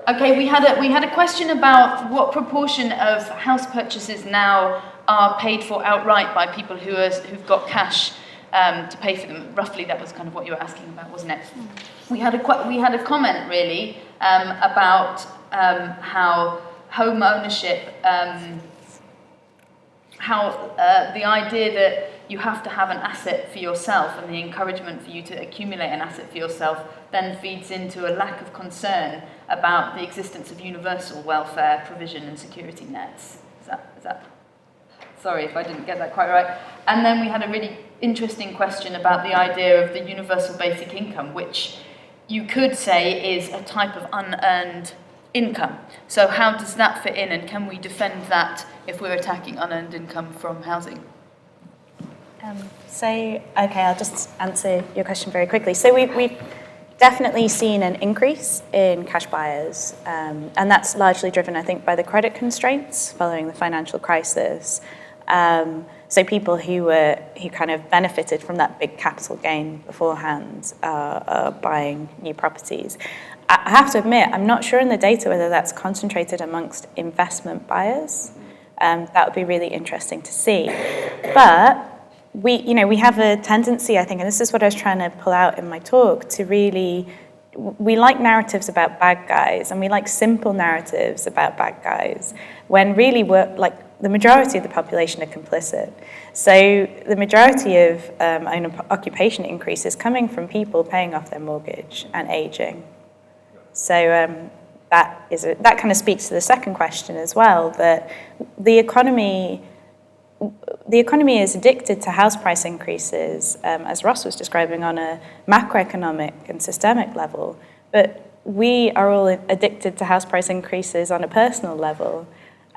Okay, we had a question about what proportion of house purchases now are paid for outright by people who've got cash to pay for them. Roughly, that was kind of what you were asking about, wasn't it? We had a comment really about how home ownership, how the idea that you have to have an asset for yourself and the encouragement for you to accumulate an asset for yourself then feeds into a lack of concern about the existence of universal welfare provision and security nets. Is that? Sorry if I didn't get that quite right. And then we had a really interesting question about the idea of the universal basic income, which you could say is a type of unearned income. So how does that fit in, and can we defend that if we're attacking unearned income from housing? I'll just answer your question very quickly. So we've definitely seen an increase in cash buyers, and that's largely driven, I think, by the credit constraints following the financial crisis. So people who kind of benefited from that big capital gain beforehand are buying new properties. I have to admit, I'm not sure in the data whether that's concentrated amongst investment buyers. That would be really interesting to see. But we have a tendency, I think, and this is what I was trying to pull out in my talk, to really, we like narratives about bad guys, and we like simple narratives about bad guys, when really we're like, the majority of the population are complicit. So the majority of occupation increase is coming from people paying off their mortgage and aging. So that kind of speaks to the second question as well, that the economy is addicted to house price increases, as Ross was describing, on a macroeconomic and systemic level. But we are all addicted to house price increases on a personal level.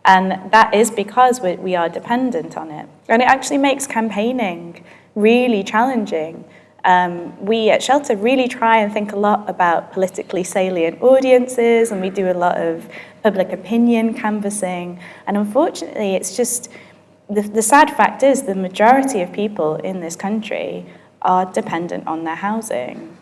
And that is because we are dependent on it. And it actually makes campaigning really challenging. We at Shelter really try and think a lot about politically salient audiences, and we do a lot of public opinion canvassing. And unfortunately, it's just, the sad fact is the majority of people in this country are dependent on their housing.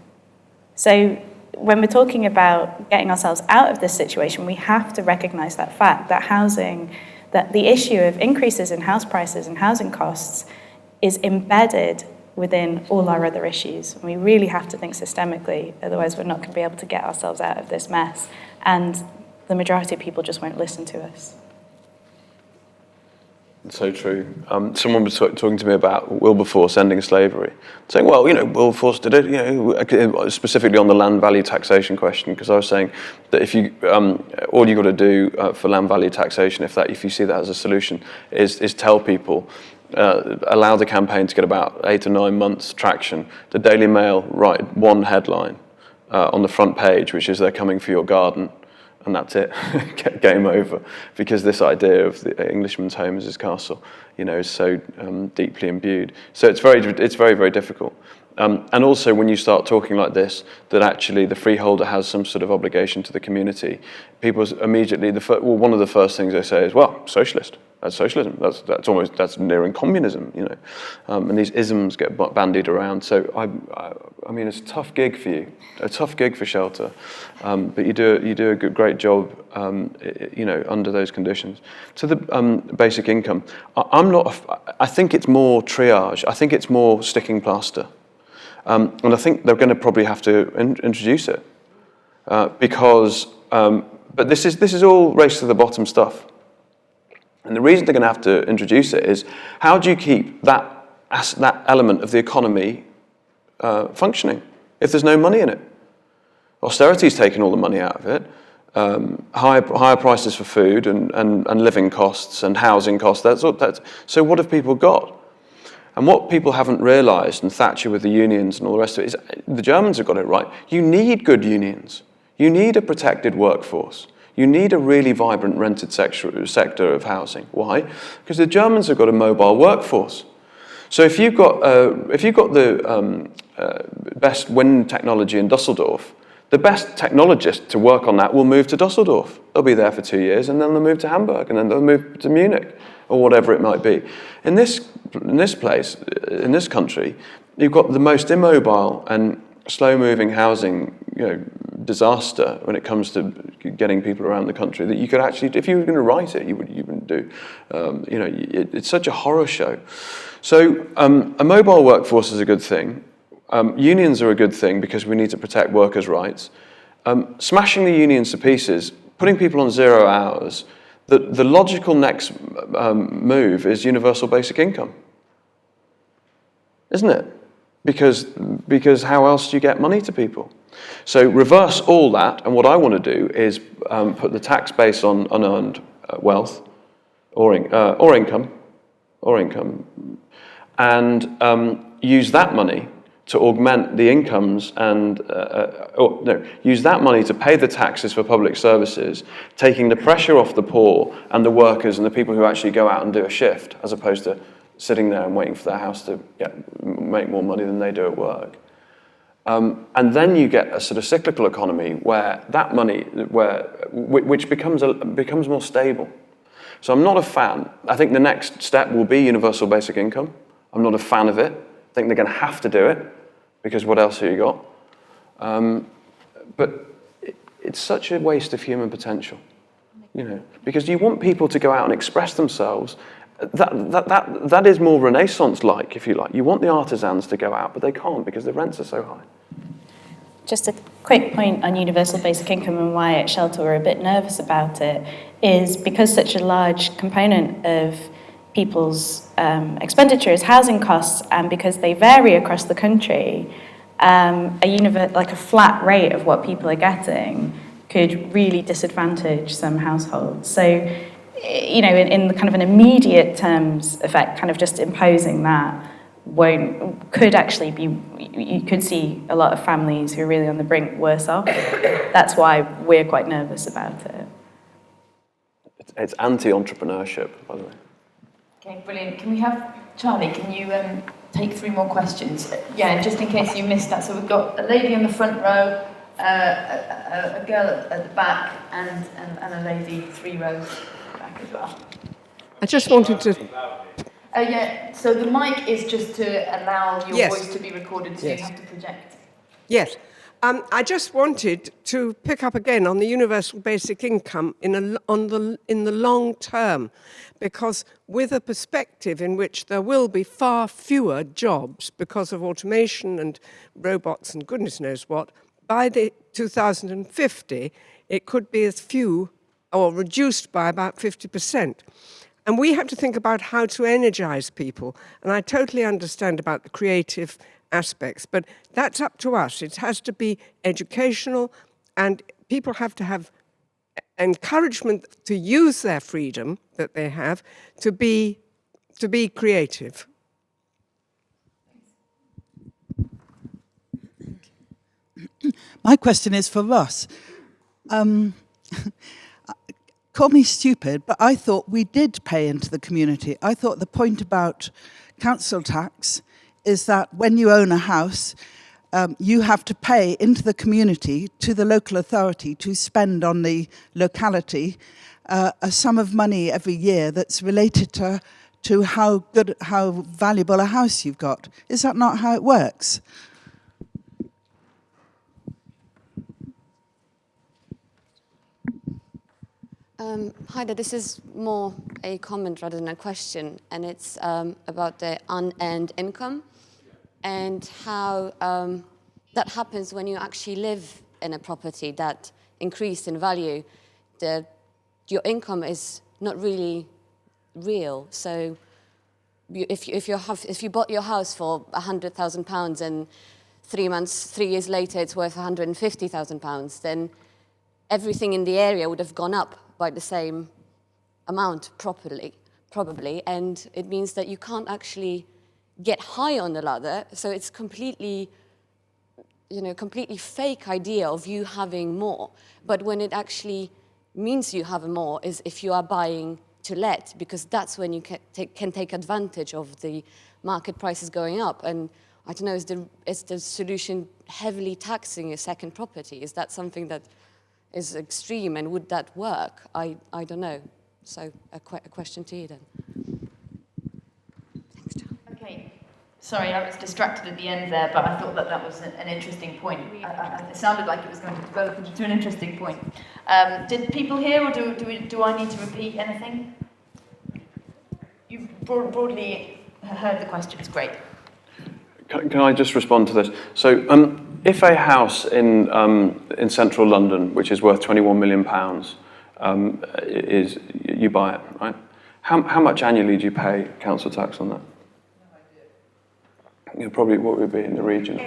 So when we're talking about getting ourselves out of this situation, we have to recognize that fact, that housing, that the issue of increases in house prices and housing costs is embedded within all our other issues. And we really have to think systemically, otherwise we're not going to be able to get ourselves out of this mess. And the majority of people just won't listen to us. So true. Someone was talking to me about Wilberforce ending slavery, saying, well, Wilberforce did it, specifically on the land value taxation question, because I was saying that if you, all you got to do for land value taxation, if you see that as a solution, is tell people, allow the campaign to get about 8 or 9 months traction. The Daily Mail write one headline on the front page, which is "They're coming for your garden." And that's it, game over. Because this idea of the Englishman's home is his castle, is so deeply imbued. So it's very, very difficult. And also when you start talking like this, that actually the freeholder has some sort of obligation to the community, people immediately, one of the first things they say is, well, socialist. That's socialism. That's nearing communism, and these isms get bandied around. So I mean, it's a tough gig for you, a tough gig for Shelter, but you do a great job, under those conditions. To the basic income, I think it's more triage. I think it's more sticking plaster, and I think they're going to probably have to introduce it because. But this is all race to the bottom stuff. And the reason they're going to have to introduce it is, how do you keep that element of the economy functioning if there's no money in it? Austerity's taken all the money out of it. Higher prices for food and living costs and housing costs. So what have people got? And what people haven't realised, and Thatcher with the unions and all the rest of it, is the Germans have got it right. You need good unions. You need a protected workforce. You need a really vibrant rented sector of housing. Why? Because the Germans have got a mobile workforce. So if you've got the best wind technology in Dusseldorf, the best technologist to work on that will move to Dusseldorf. They'll be there for 2 years, and then they'll move to Hamburg, and then they'll move to Munich, or whatever it might be. In this place, in this country, you've got the most immobile and slow-moving housing, disaster when it comes to getting people around the country that you could actually, if you were going to write it, you wouldn't do. It's such a horror show. So a mobile workforce is a good thing. Unions are a good thing because we need to protect workers' rights. Smashing the unions to pieces, putting people on 0 hours, the logical next move is universal basic income, isn't it? Because how else do you get money to people? So reverse all that, and what I want to do is put the tax base on unearned wealth or income, and use that money to augment the incomes and use that money to pay the taxes for public services, taking the pressure off the poor and the workers and the people who actually go out and do a shift, as opposed to sitting there and waiting for their house to make more money than they do at work. And then you get a sort of cyclical economy where that money, which becomes more stable. So I'm not a fan. I think the next step will be universal basic income. I'm not a fan of it. I think they're going to have to do it, because what else have you got? But it's such a waste of human potential, because you want people to go out and express themselves. That is more Renaissance-like, if you like. You want the artisans to go out, but they can't because the rents are so high. Just a quick point on universal basic income and why at Shelter we're a bit nervous about it is because such a large component of people's expenditure is housing costs, and because they vary across the country, a flat rate of what people are getting could really disadvantage some households. So, in the kind of an immediate terms effect, kind of just imposing that could actually be, you could see a lot of families who are really on the brink worse off. That's why we're quite nervous about it. It's anti-entrepreneurship, by the way. Okay, brilliant. Can we have Charlie? Can you take 3 more questions? Yeah, just in case you missed that. So we've got a lady in the front row, a girl at the back, and a lady 3 rows back as well. I just wanted to. So the mic is just to allow your voice to be recorded, so you have to project. Yes. I just wanted to pick up again on the universal basic income in the long term, because with a perspective in which there will be far fewer jobs because of automation and robots and goodness knows what, by the 2050 it could be as few or reduced by about 50%. And we have to think about how to energize people. And I totally understand about the creative aspects, but that's up to us. It has to be educational, and people have to have encouragement to use their freedom that they have to be creative. My question is for Russ. Call me stupid, but I thought we did pay into the community. I thought the point about council tax is that when you own a house, you have to pay into the community, to the local authority, to spend on the locality a sum of money every year that's related to how valuable a house you've got. Is that not how it works? Hi there, this is more a comment rather than a question, and it's about the unearned income and how that happens when you actually live in a property that increased in value. Your income is not really real. So if you bought your house for £100,000 and 3 years later it's worth £150,000, then everything in the area would have gone up by the same amount probably, and it means that you can't actually get high on the ladder, so it's completely fake idea of you having more. But when it actually means you have more is if you are buying to let, because that's when you can take advantage of the market prices going up. And I don't know, is the solution heavily taxing a second property? Is that something that is extreme, and would that work? I don't know. So a question to you then. Thanks, John. Okay, Sorry, I was distracted at the end there, but I thought that was an interesting point. It sounded like it was going to develop into an interesting point. Did people hear, or do I need to repeat anything? You broadly heard the questions, great. Can I just respond to this? So, if a house in central London, which is worth £21 million, you buy it, right? How much annually do you pay council tax on that? Probably what would be in the region?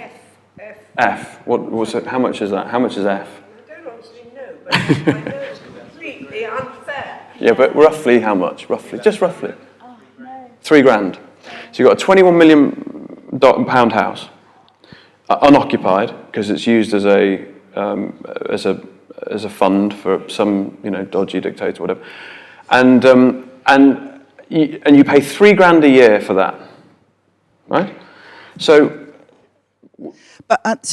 F. What's it? How much is that? How much is F? I don't honestly know, but I know it's completely unfair. Yeah, but roughly how much? Roughly, just roughly. £3,000. So you've got a £21 million house, unoccupied, because it's used as a fund for some dodgy dictator or whatever, and you pay £3,000 a year for that, right? So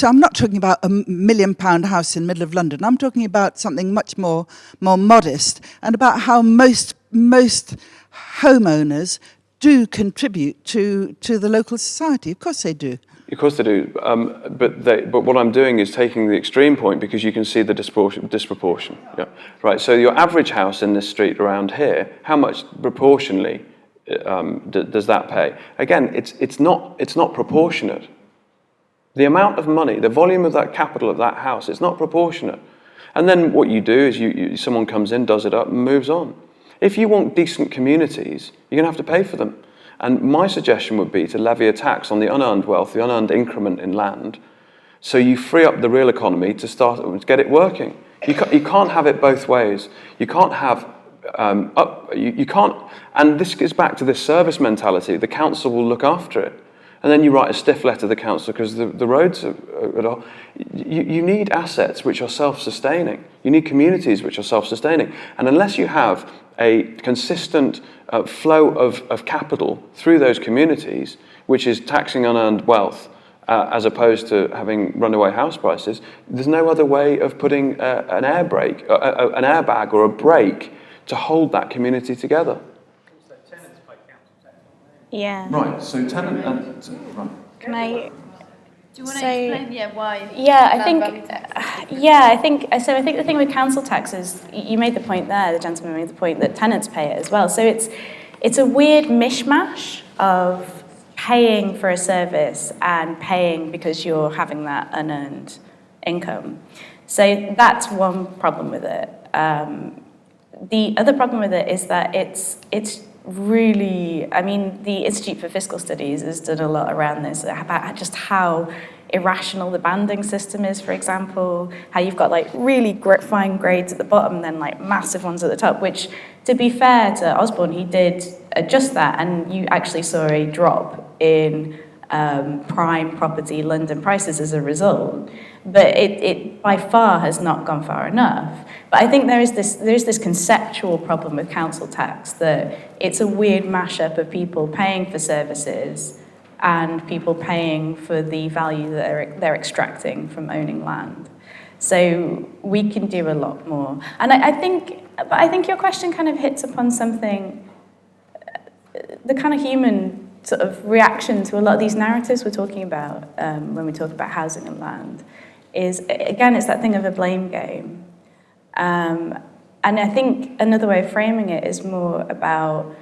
I'm not talking about a £1 million house in the middle of London. I'm talking about something much more modest, and about how most homeowners do contribute to the local society. Of course they do. Of course they do. But what I'm doing is taking the extreme point, because you can see the disproportion. Yeah. Right. So your average house in this street around here, how much proportionally does that pay? Again, it's not proportionate. The amount of money, the volume of that capital of that house, it's not proportionate. And then what you do is someone comes in, does it up, and moves on. If you want decent communities, you're going to have to pay for them. And my suggestion would be to levy a tax on the unearned wealth, the unearned increment in land, so you free up the real economy to get it working. You can't have it both ways. You can't have you can't. And this gets back to this service mentality. The council will look after it, and then you write a stiff letter to the council because the roads are. You need assets which are self-sustaining. You need communities which are self-sustaining, and unless you have a consistent flow of capital through those communities, which is taxing unearned wealth, as opposed to having runaway house prices, there's no other way of putting an airbag or a brake to hold that community together. Also, tenants pay council tax. Yeah. Right. So tenant. Right. Can I? Do you want to explain, why? Yeah, I think the thing with council tax is, you made the point there, the gentleman made the point that tenants pay it as well. So it's a weird mishmash of paying for a service and paying because you're having that unearned income. So that's one problem with it. The other problem with it is that it's really, I mean, the Institute for Fiscal Studies has done a lot around this, about just how irrational the banding system is, for example, how you've got like really fine grades at the bottom and then like massive ones at the top, which, to be fair to Osborne, he did adjust that, and you actually saw a drop in prime property London prices as a result. But it by far has not gone far enough. But I think there is this conceptual problem with council tax, that it's a weird mashup of people paying for services and people paying for the value that they're extracting from owning land. So we can do a lot more. And I think your question kind of hits upon something, the kind of human sort of reaction to a lot of these narratives we're talking about when we talk about housing and land, is, again, it's that thing of a blame game. And I think another way of framing it is more about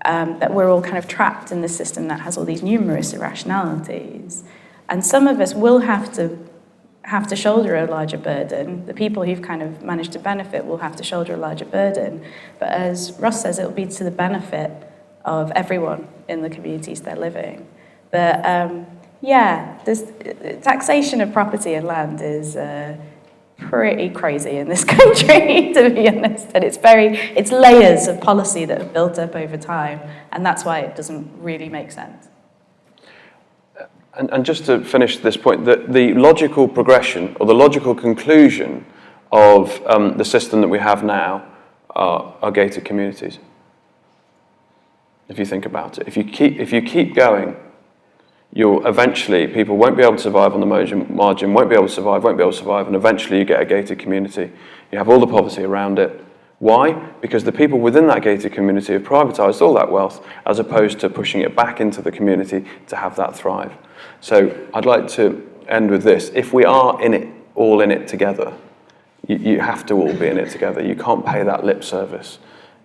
that we're all kind of trapped in this system that has all these numerous irrationalities. And some of us will have to shoulder a larger burden. The people who've kind of managed to benefit will have to shoulder a larger burden. But as Ross says, it'll be to the benefit of everyone in the communities they're living. But this taxation of property and land is pretty crazy in this country, to be honest. And it's layers of policy that have built up over time, and that's why it doesn't really make sense. And just to finish this point, the logical progression or the logical conclusion of the system that we have now are gated communities. If you think about it, if you keep going, you'll eventually, people won't be able to survive on the margin, won't be able to survive, and eventually you get a gated community. You have all the poverty around it, Why? Because the people within that gated community have privatised all that wealth as opposed to pushing it back into the community to have that thrive. So I'd like to end with this. If we are in it, all in it together, you have to all be in it together. You can't pay that lip service,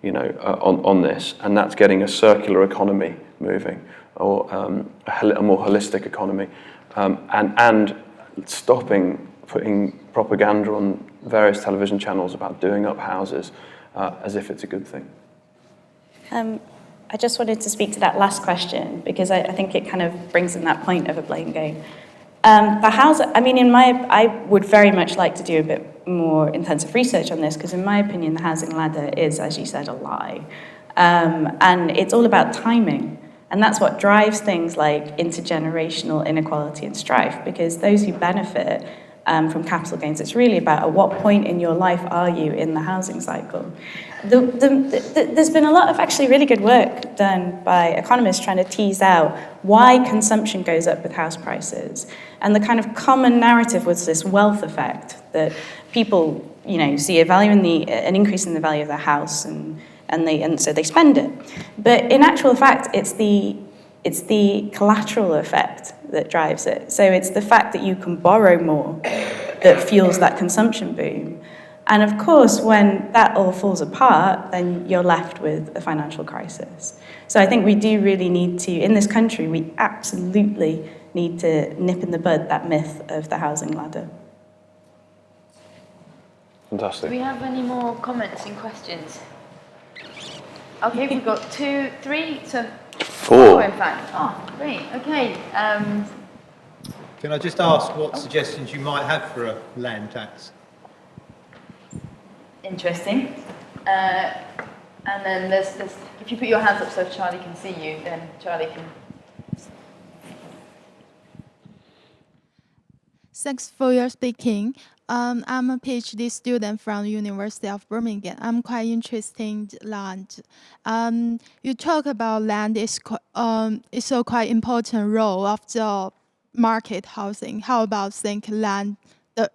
on this. And that's getting a circular economy moving, or a more holistic economy, and stopping putting propaganda on various television channels about doing up houses as if it's a good thing. I just wanted to speak to that last question because I think it kind of brings in that point of a blame game. The house, I would very much like to do a bit more intensive research on this because in my opinion, the housing ladder is, as you said, a lie. And it's all about timing. And that's what drives things like intergenerational inequality and strife, because those who benefit from capital gains, it's really about at what point in your life are you in the housing cycle. There's been a lot of actually really good work done by economists trying to tease out why consumption goes up with house prices. And the kind of common narrative was this wealth effect, that people, see a value in an increase in the value of their house and so they spend it. But in actual fact, it's the collateral effect that drives it. So it's the fact that you can borrow more that fuels that consumption boom. And of course, when that all falls apart, then you're left with a financial crisis. So I think we do really need to, in this country, we absolutely need to nip in the bud that myth of the housing ladder. Fantastic. Do we have any more comments and questions? Okay, we've got 2, 3, so 4 in fact. Oh, great, okay. Can I just ask what suggestions you might have for a land tax? Interesting. And then there's, if you put your hands up so Charlie can see you, then Charlie can. Thanks for your speaking. I'm a PhD student from the University of Birmingham. I'm quite interested in land. You talk about land is a quite important role of the market housing. How about think land?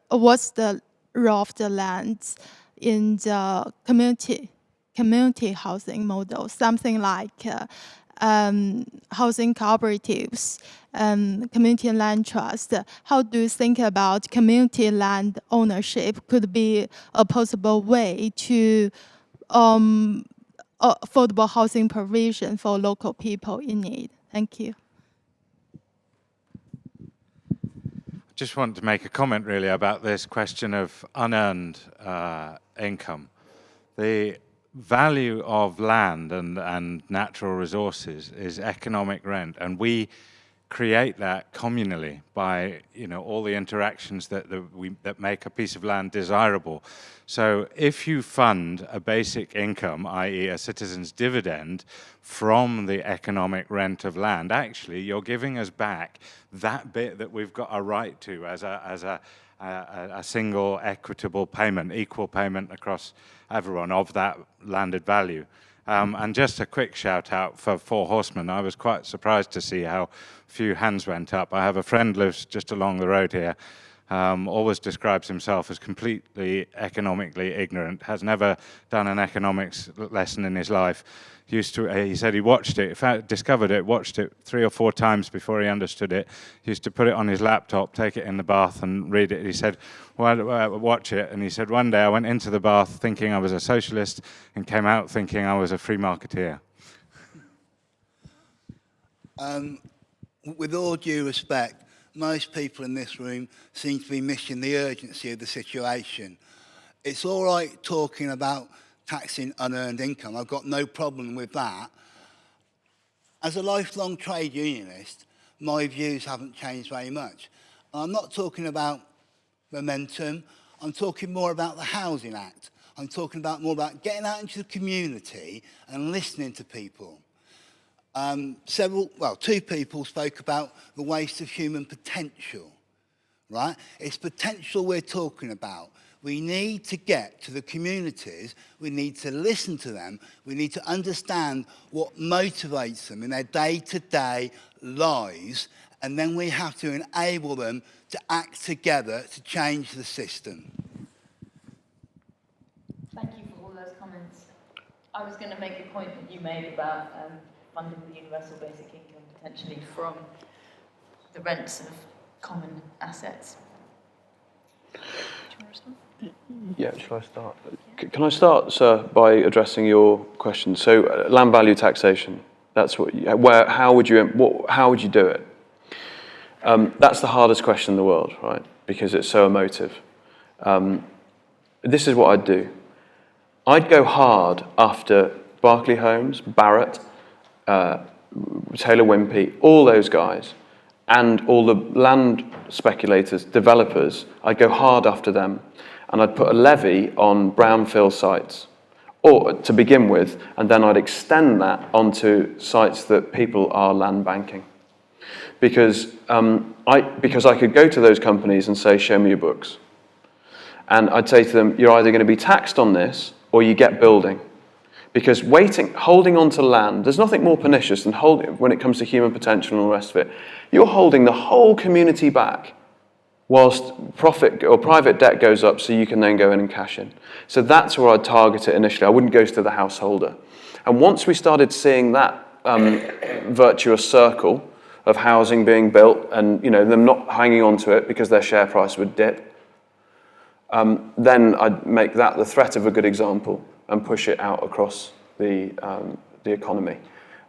What's the role of the land in the community housing model? Something like housing cooperatives, community land trust. How do you think about community land ownership could be a possible way to affordable housing provision for local people in need? Thank you. Just want to make a comment really about this question of unearned income. The value of land and natural resources is economic rent, and we create that communally by all the interactions that make a piece of land desirable. So if you fund a basic income, i.e. a citizen's dividend, from the economic rent of land, actually you're giving us back that bit that we've got a right to as a single equitable payment, equal payment across everyone of that landed value. And just a quick shout out for Four Horsemen. I was quite surprised to see how few hands went up. I have a friend lives just along the road here, always describes himself as completely economically ignorant, has never done an economics lesson in his life. He said he watched it, discovered it, watched it 3 or 4 times before he understood it. He used to put it on his laptop, take it in the bath and read it. He said, watch it. And he said, one day I went into the bath thinking I was a socialist and came out thinking I was a free marketeer. With all due respect, most people in this room seem to be missing the urgency of the situation. It's all right talking about taxing unearned income. I've got no problem with that. As a lifelong trade unionist, my views haven't changed very much. I'm not talking about momentum. I'm talking more about the Housing Act. I'm talking more about getting out into the community and listening to people. 2 people spoke about the waste of human potential, right? It's potential we're talking about. We need to get to the communities, we need to listen to them, we need to understand what motivates them in their day-to-day lives, and then we have to enable them to act together to change the system. Thank you for all those comments. I was going to make a point that you made about funding the universal basic income potentially from the rents of common assets. Do you want to respond? Yeah, shall I start? Can I start, sir, by addressing your question? So, land value taxation. That's what. How would you do it? That's the hardest question in the world, right? Because it's so emotive. This is what I'd do. I'd go hard after Berkeley Homes, Barrett, Taylor Wimpey, all those guys, and all the land speculators, developers. I'd go hard after them, and I'd put a levy on brownfield sites, or to begin with, and then I'd extend that onto sites that people are land banking. Because I could go to those companies and say, show me your books. And I'd say to them, you're either going to be taxed on this or you get building. Because holding on to land, there's nothing more pernicious than when it comes to human potential and all the rest of it. You're holding the whole community back whilst profit or private debt goes up so you can then go in and cash in. So that's where I'd target it initially. I wouldn't go to the householder. And once we started seeing that virtuous circle of housing being built and them not hanging on to it because their share price would dip, then I'd make that the threat of a good example and push it out across the economy.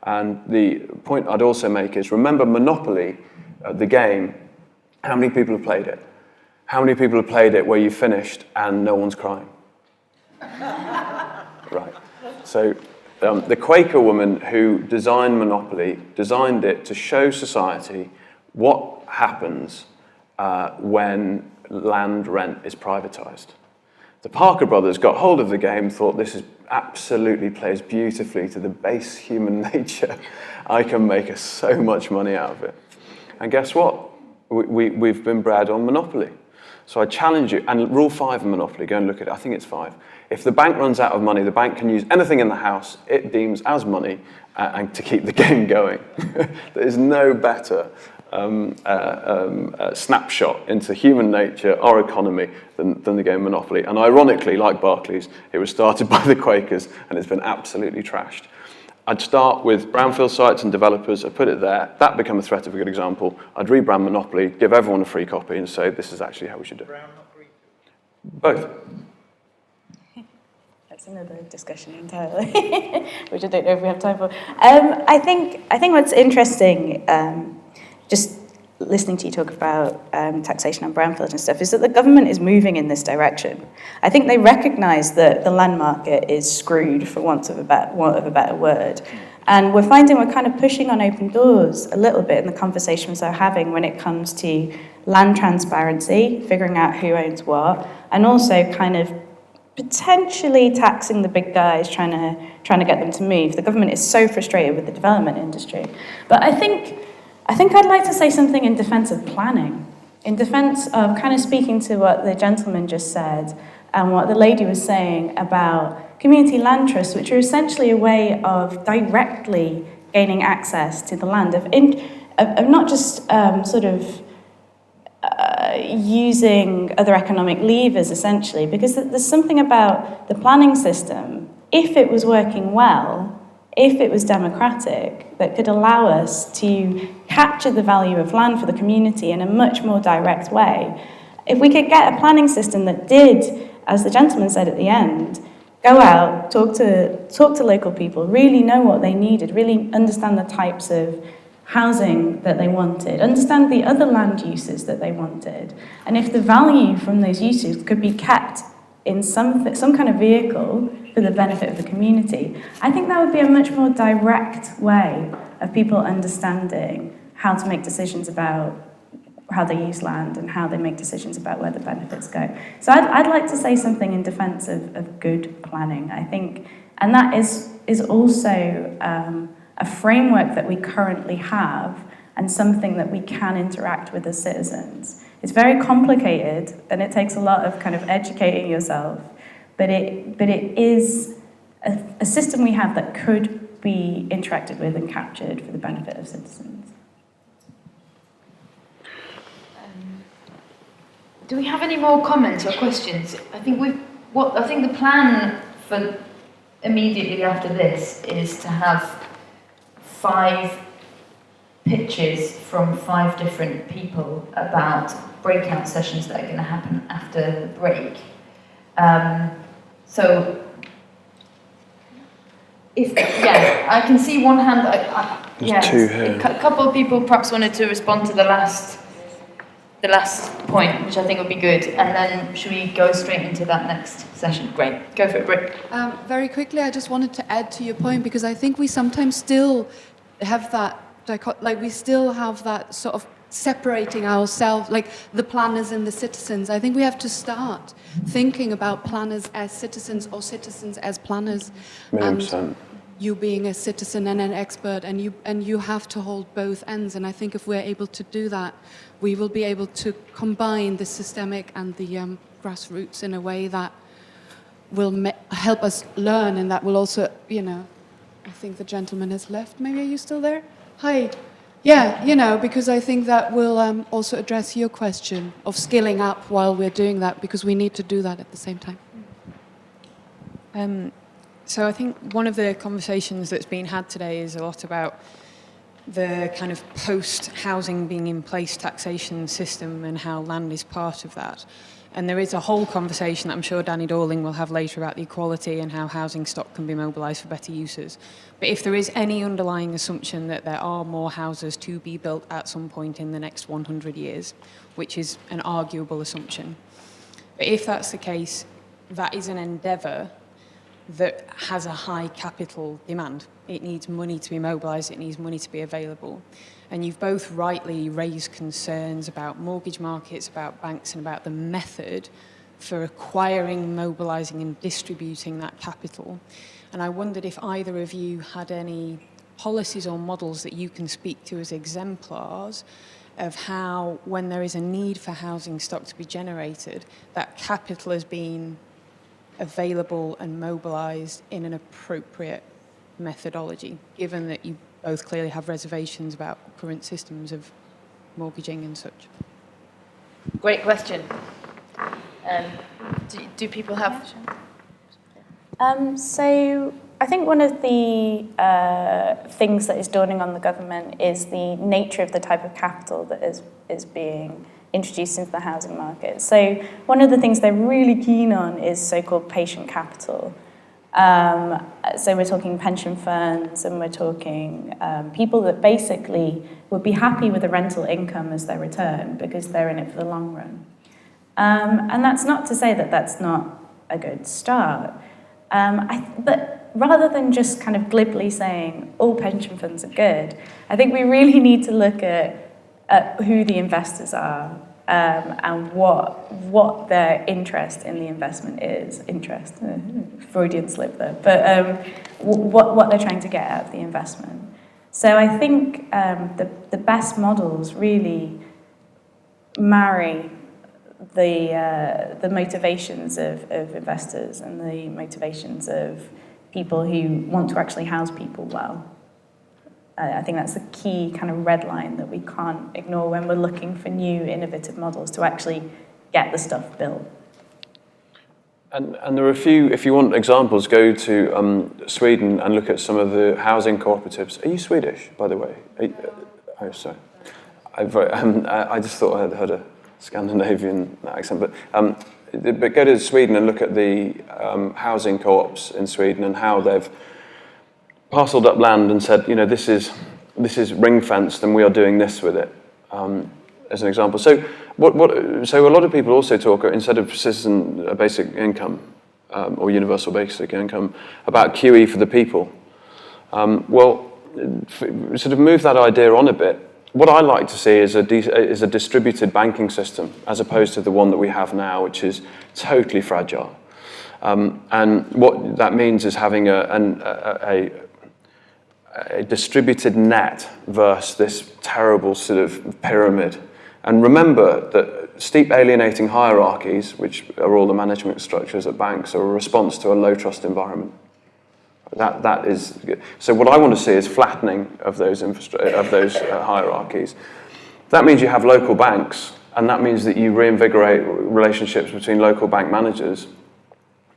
And the point I'd also make is, remember Monopoly, the game, how many people have played it? How many people have played it where you finished and no one's crying? Right. So the Quaker woman who designed Monopoly designed it to show society what happens when land rent is privatized. The Parker brothers got hold of the game, thought this is absolutely plays beautifully to the base human nature. I can make so much money out of it. And guess what? We've been bred on Monopoly. So I challenge you, and rule 5 of Monopoly, go and look at it, I think it's 5. If the bank runs out of money, the bank can use anything in the house it deems as money and to keep the game going. There is no better snapshot into human nature or economy than the game Monopoly. And ironically, like Barclays, it was started by the Quakers and it's been absolutely trashed. I'd start with brownfield sites and developers, I'd put it there, that become a threat of a good example. I'd rebrand Monopoly, give everyone a free copy and say this is actually how we should do it. Brown, not green. Both. That's another discussion entirely, which I don't know if we have time for. I think what's interesting, just listening to you talk about taxation on brownfields and stuff, is that the government is moving in this direction. I think they recognise that the land market is screwed, for want of a better word. And we're finding we're kind of pushing on open doors a little bit in the conversations they're having when it comes to land transparency, figuring out who owns what, and also kind of potentially taxing the big guys, trying to get them to move. The government is so frustrated with the development industry. But I think I'd like to say something in defence of planning, in defence of kind of speaking to what the gentleman just said and what the lady was saying about community land trusts, which are essentially a way of directly gaining access to the land, of not just using other economic levers, essentially, because there's something about the planning system, if it was working well, if it was democratic, that could allow us to capture the value of land for the community in a much more direct way. If we could get a planning system that did, as the gentleman said at the end, go out, talk to local people, really know what they needed, really understand the types of housing that they wanted, understand the other land uses that they wanted, and if the value from those uses could be kept in some kind of vehicle for the benefit of the community, I think that would be a much more direct way of people understanding how to make decisions about how they use land and how they make decisions about where the benefits go. So I'd like to say something in defence of good planning, I think, and that is also a framework that we currently have and something that we can interact with as citizens. It's very complicated and it takes a lot of kind of educating yourself, but it is a system we have that could be interacted with and captured for the benefit of citizens. Do we have any more comments or questions? I think the plan for immediately after this is to have 5 pitches from 5 different people about breakout sessions that are going to happen after the break. So, I can see one hand. There's 2 here. A couple of people perhaps wanted to respond to the last point, which I think would be good, and then should we go straight into that next session? Great, go for it, Britt. Very quickly, I just wanted to add to your point, because I think we sometimes still have that, we still have that sort of separating ourselves, like the planners and the citizens. I think we have to start thinking about planners as citizens or citizens as planners. 100%. And you being a citizen and an expert, and you have to hold both ends. And I think if we're able to do that, we will be able to combine the systemic and the grassroots in a way that will help us learn, and that will also, I think the gentleman has left. Maybe are you still there? Hi. Yeah, because I think that will also address your question of skilling up while we're doing that, because we need to do that at the same time. So I think one of the conversations that's been had today is a lot about the kind of post-housing being in place taxation system and how land is part of that. And there is a whole conversation that I'm sure Danny Dorling will have later about the equality and how housing stock can be mobilised for better uses. But if there is any underlying assumption that there are more houses to be built at some point in the next 100 years, which is an arguable assumption, but if that's the case, that is an endeavour that has a high capital demand. It needs money to be mobilised, it needs money to be available. And you've both rightly raised concerns about mortgage markets, about banks, and about the method for acquiring, mobilising and distributing that capital. And I wondered if either of you had any policies or models that you can speak to as exemplars of how, when there is a need for housing stock to be generated, that capital has been available and mobilised in an appropriate methodology, given that you both clearly have reservations about current systems of mortgaging and such. Great question. Do people have... So I think one of the things that is dawning on the government is the nature of the type of capital that is being introduced into the housing market. So one of the things they're really keen on is so-called patient capital. So we're talking pension funds, and we're talking people that basically would be happy with a rental income as their return because they're in it for the long run. And that's not to say that that's not a good start. But rather than just kind of glibly saying all pension funds are good, I think we really need to look at who the investors are and what their interest in the investment is. Freudian slip there. But what they're trying to get out of the investment. So I think the best models really marry the motivations of investors and the motivations of people who want to actually house people well. I think that's the key kind of red line that we can't ignore when we're looking for new innovative models to actually get the stuff built. And there are a few, if you want examples, go to Sweden and look at some of the housing cooperatives. Are you Swedish, by the way? Oh, sorry. I just thought I had heard a Scandinavian accent. But go to Sweden and look at the housing co-ops in Sweden and how they've parcelled up land and said, this is ring-fenced and we are doing this with it, as an example. So so a lot of people also talk, instead of citizen basic income or universal basic income, about QE for the people. Sort of move that idea on a bit. What I like to see is a distributed banking system, as opposed to the one that we have now, which is totally fragile. And what that means is having a distributed net versus this terrible sort of pyramid. And remember that steep alienating hierarchies, which are all the management structures at banks, are a response to a low trust environment. That is good. So what I want to see is flattening of those hierarchies. That means you have local banks, and that means that you reinvigorate relationships between local bank managers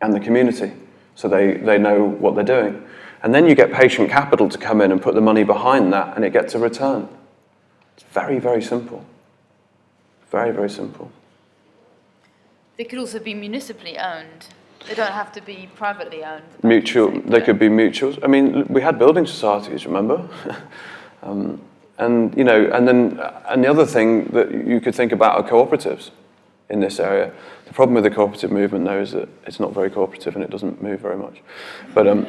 and the community. so they know what they're doing. And then you get patient capital to come in and put the money behind that, and it gets a return. It's very, very simple. Very, very simple. They could also be municipally owned. They don't have to be privately owned. Mutual. They could be mutuals. I mean, we had building societies, remember? And you know, and the other thing that you could think about are cooperatives in this area. The problem with the cooperative movement, though, is that it's not very cooperative and it doesn't move very much. But I'm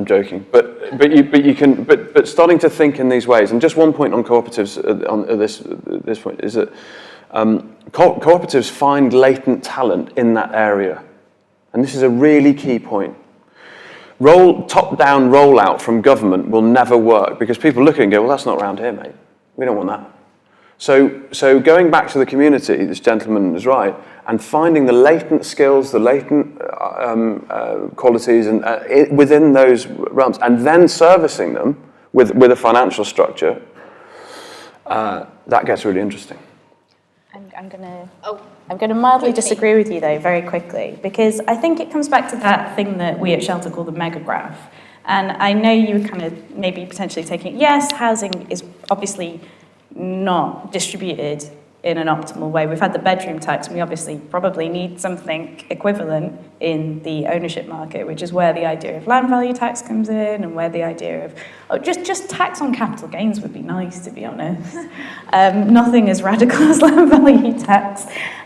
joking. But starting to think in these ways, and just one point on cooperatives on this point is that cooperatives find latent talent in that area, and this is a really key point. Top-down rollout from government will never work because people look and go, well, that's not around here, mate. We don't want that. So going back to the community, this gentleman is right, and finding the latent skills, the latent qualities and within those realms, and then servicing them with a financial structure, that gets really interesting. I'm going to mildly disagree with you, though, very quickly, because I think it comes back to that thing that we at Shelter call the mega graph. And I know you were kind of maybe potentially taking it, yes, housing is obviously not distributed in an optimal way. We've had the bedroom tax, and we obviously probably need something equivalent in the ownership market, which is where the idea of land value tax comes in, and where the idea of just tax on capital gains would be nice, to be honest. Nothing as radical as land value tax.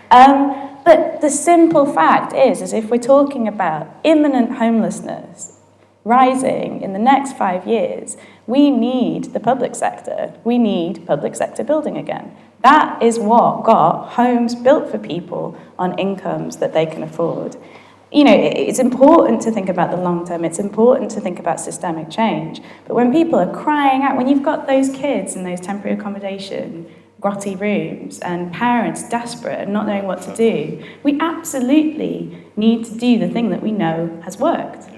But the simple fact is if we're talking about imminent homelessness rising in the next 5 years, we need the public sector. We need public sector building again. That is what got homes built for people on incomes that they can afford. You know, it's important to think about the long term. It's important to think about systemic change. But when people are crying out, when you've got those kids in those temporary accommodation, grotty rooms, and parents desperate and not knowing what to do, we absolutely need to do the thing that we know has worked.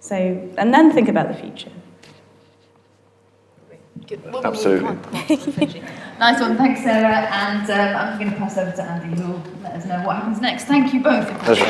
So, and then think about the future. Absolutely. Nice one, thanks Sarah, and I'm going to pass over to Andy who will let us know what happens next. Thank you both. Pleasure.